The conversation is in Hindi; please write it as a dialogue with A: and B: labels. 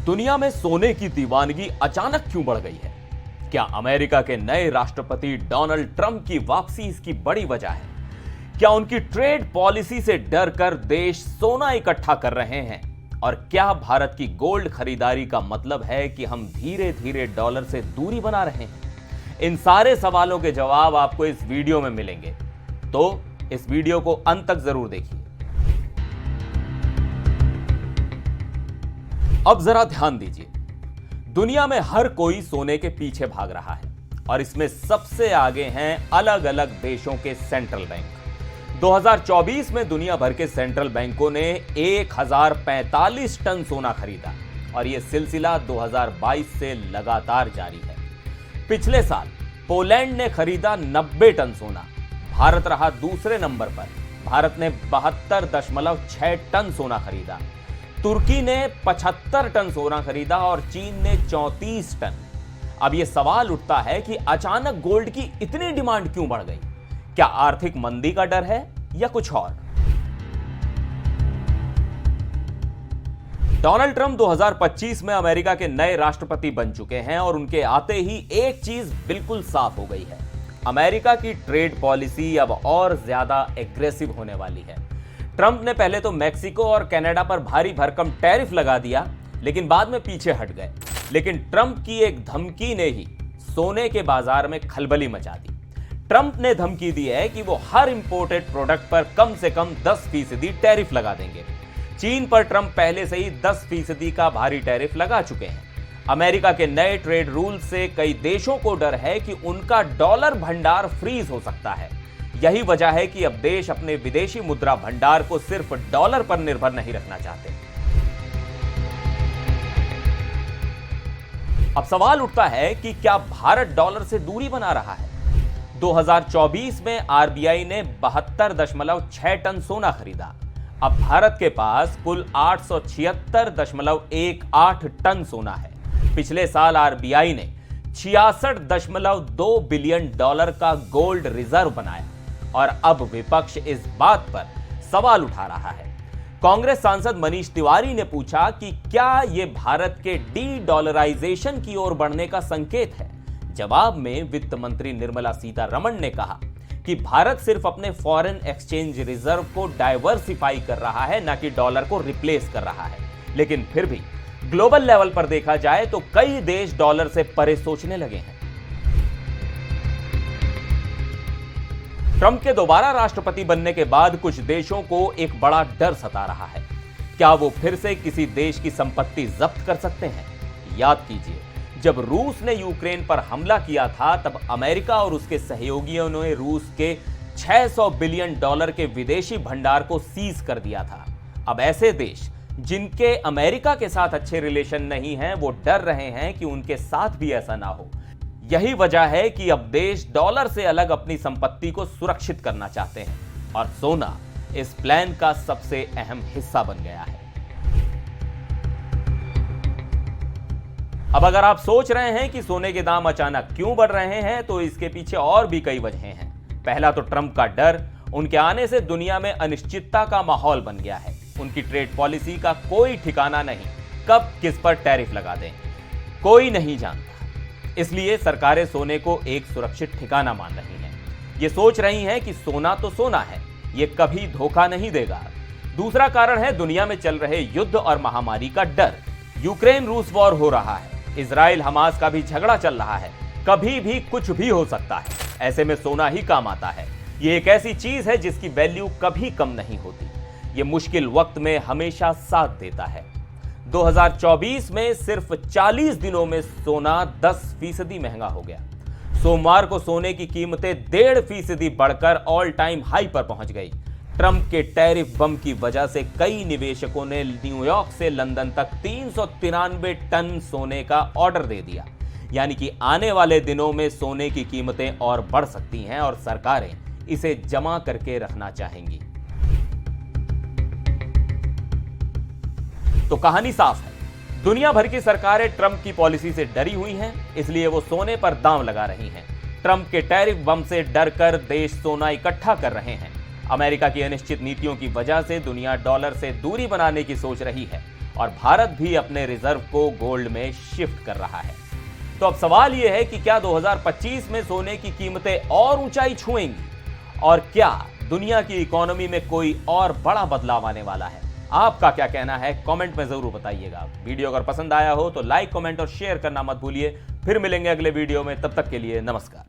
A: दुनिया में सोने की दीवानगी अचानक क्यों बढ़ गई है? क्या अमेरिका के नए राष्ट्रपति डोनाल्ड ट्रंप की वापसी इसकी बड़ी वजह है? क्या उनकी ट्रेड पॉलिसी से डर कर देश सोना इकट्ठा कर रहे हैं? और क्या भारत की गोल्ड खरीदारी का मतलब है कि हम धीरे धीरे डॉलर से दूरी बना रहे हैं? इन सारे सवालों के जवाब आपको इस वीडियो में मिलेंगे, तो इस वीडियो को अंत तक जरूर देखिए। अब जरा ध्यान दीजिए, दुनिया में हर कोई सोने के पीछे भाग रहा है और इसमें सबसे आगे हैं अलग अलग देशों के सेंट्रल बैंक। 2024 में दुनिया भर के सेंट्रल बैंकों ने 1045 टन सोना खरीदा और यह सिलसिला 2022 से लगातार जारी है। पिछले साल पोलैंड ने खरीदा 90 टन सोना, भारत रहा दूसरे नंबर पर। भारत ने 72.6 टन सोना खरीदा, तुर्की ने 75 टन सोना खरीदा और चीन ने 34 टन। अब यह सवाल उठता है कि अचानक गोल्ड की इतनी डिमांड क्यों बढ़ गई? क्या आर्थिक मंदी का डर है या कुछ और? डोनाल्ड ट्रंप 2025 में अमेरिका के नए राष्ट्रपति बन चुके हैं और उनके आते ही एक चीज बिल्कुल साफ हो गई है, अमेरिका की ट्रेड पॉलिसी अब और ज्यादा एग्रेसिव होने वाली है। ट्रंप ने पहले तो मैक्सिको और कनाडा पर भारी भरकम टैरिफ लगा दिया, लेकिन बाद में पीछे हट गए। लेकिन ट्रंप की एक धमकी ने ही सोने के बाजार में खलबली मचा दी। ट्रंप ने धमकी दी है कि वो हर इंपोर्टेड प्रोडक्ट पर कम से कम 10% टैरिफ लगा देंगे। चीन पर ट्रंप पहले से ही 10% का भारी टैरिफ लगा चुके हैं। अमेरिका के नए ट्रेड रूल से कई देशों को डर है कि उनका डॉलर भंडार फ्रीज हो सकता है। यही वजह है कि अब देश अपने विदेशी मुद्रा भंडार को सिर्फ डॉलर पर निर्भर नहीं रखना चाहते। अब सवाल उठता है कि क्या भारत डॉलर से दूरी बना रहा है? 2024 में आरबीआई ने 72.6 टन सोना खरीदा। अब भारत के पास कुल 876.18 टन सोना है। पिछले साल आरबीआई ने 66.2 बिलियन डॉलर का गोल्ड रिजर्व बनाया और अब विपक्ष इस बात पर सवाल उठा रहा है। कांग्रेस सांसद मनीष तिवारी ने पूछा कि क्या यह भारत के डी डॉलराइजेशन की ओर बढ़ने का संकेत है? जवाब में वित्त मंत्री निर्मला सीतारमण ने कहा कि भारत सिर्फ अपने फॉरेन एक्सचेंज रिजर्व को डाइवर्सिफाई कर रहा है, न कि डॉलर को रिप्लेस कर रहा है। लेकिन फिर भी ग्लोबल लेवल पर देखा जाए तो कई देश डॉलर से परे सोचने लगे हैं। ट्रंप के दोबारा राष्ट्रपति बनने के बाद कुछ देशों को एक बड़ा डर सता रहा है। क्या वो फिर से किसी देश की संपत्ति जब्त कर सकते हैं? याद कीजिए, जब रूस ने यूक्रेन पर हमला किया था तब अमेरिका और उसके सहयोगियों ने रूस के 600 बिलियन डॉलर के विदेशी भंडार को सीज कर दिया था। अब ऐसे देश जिनके अमेरिका के साथ अच्छे रिलेशन नहीं हैं, वो डर रहे हैं कि उनके साथ भी ऐसा ना हो। यही वजह है कि अब देश डॉलर से अलग अपनी संपत्ति को सुरक्षित करना चाहते हैं और सोना इस प्लान का सबसे अहम हिस्सा बन गया है। अब अगर आप सोच रहे हैं कि सोने के दाम अचानक क्यों बढ़ रहे हैं, तो इसके पीछे और भी कई वजहें हैं। पहला तो ट्रंप का डर, उनके आने से दुनिया में अनिश्चितता का माहौल बन गया है। उनकी ट्रेड पॉलिसी का कोई ठिकाना नहीं, कब किस पर टैरिफ लगा दें कोई नहीं जानता। इसलिए सरकारें सोने को एक सुरक्षित ठिकाना मान रही हैं। ये सोच रही हैं कि सोना तो सोना है, ये कभी धोखा नहीं देगा। दूसरा कारण है दुनिया में चल रहे युद्ध और महामारी का डर। यूक्रेन रूस वॉर हो रहा है, इजराइल हमास का भी झगड़ा चल रहा है, कभी भी कुछ भी हो सकता है। ऐसे में सोना ही काम आता है। ये एक ऐसी चीज है जिसकी वैल्यू कभी कम नहीं होती। ये मुश्किल वक्त में हमेशा साथ देता है। 2024 में सिर्फ 40 दिनों में सोना 10% महंगा हो गया। सोमवार को सोने की कीमतें 1.5% बढ़कर ऑल टाइम हाई पर पहुंच गई। ट्रंप के टैरिफ बम की वजह से कई निवेशकों ने न्यूयॉर्क से लंदन तक 393 टन सोने का ऑर्डर दे दिया। यानी कि आने वाले दिनों में सोने की कीमतें और बढ़ सकती हैं और सरकारें इसे जमा करके रखना चाहेंगी। तो कहानी साफ है, दुनिया भर की सरकारें ट्रंप की पॉलिसी से डरी हुई हैं, इसलिए वो सोने पर दांव लगा रही हैं। ट्रंप के टैरिफ बम से डरकर देश सोना इकट्ठा कर रहे हैं। अमेरिका की अनिश्चित नीतियों की वजह से दुनिया डॉलर से दूरी बनाने की सोच रही है और भारत भी अपने रिजर्व को गोल्ड में शिफ्ट कर रहा है। तो अब सवाल यह है कि क्या 2025 में सोने की कीमतें और ऊंचाई छुएंगी और क्या दुनिया की इकोनॉमी में कोई और बड़ा बदलाव आने वाला है? आपका क्या कहना है कमेंट में जरूर बताइएगा। वीडियो अगर पसंद आया हो तो लाइक, कमेंट और शेयर करना मत भूलिए। फिर मिलेंगे अगले वीडियो में, तब तक के लिए नमस्कार।